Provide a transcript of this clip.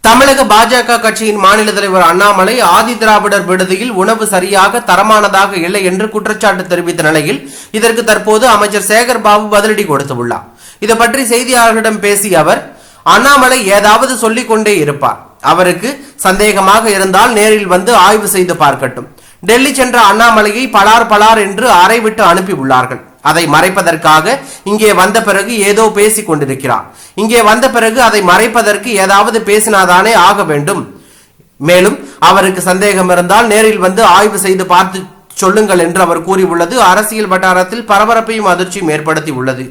தமிழக பாஜக கட்சியின் மாநில தலைவர் அண்ணாமலை ஆதி திராவிடர் விடுதியில் உணவு சரியாக தரமானதாக இல்லை என்று குற்றச்சாட்டு தெரிவித்த நிலையில் இதற்கு தற்போது அமைச்சர் சேகர் பாபு பதிலடி கொடுத்துள்ளார். இது பற்றி செய்தியாளர்களிடம் பேசிய அவர், அண்ணாமலை ஏதாவது சொல்லிக் கொண்டே இருப்பார். அவருக்கு சந்தேகமாக இருந்தால் நேரில் வந்து ஆய்வு செய்து பார்க்கட்டும். டெல்லி சென்ற அண்ணாமலையை பலார் என்று அறை விட்டு அனுப்பி உள்ளார்கள். அதை மறைப்பதற்காக இங்கே வந்த பிறகு ஏதோ பேசிக் கொண்டிருக்கிறார். இங்கே வந்த பிறகு அதை மறைப்பதற்கு ஏதாவது பேசினாதானே ஆக வேண்டும். மேலும் அவருக்கு சந்தேகம் இருந்தால் நேரில் வந்து ஆய்வு செய்து பார்த்து சொல்லுங்கள் என்று அவர் கூறியுள்ளது அரசியல் வட்டாரத்தில் பரபரப்பையும் அதிர்ச்சியும் ஏற்படுத்தி உள்ளது.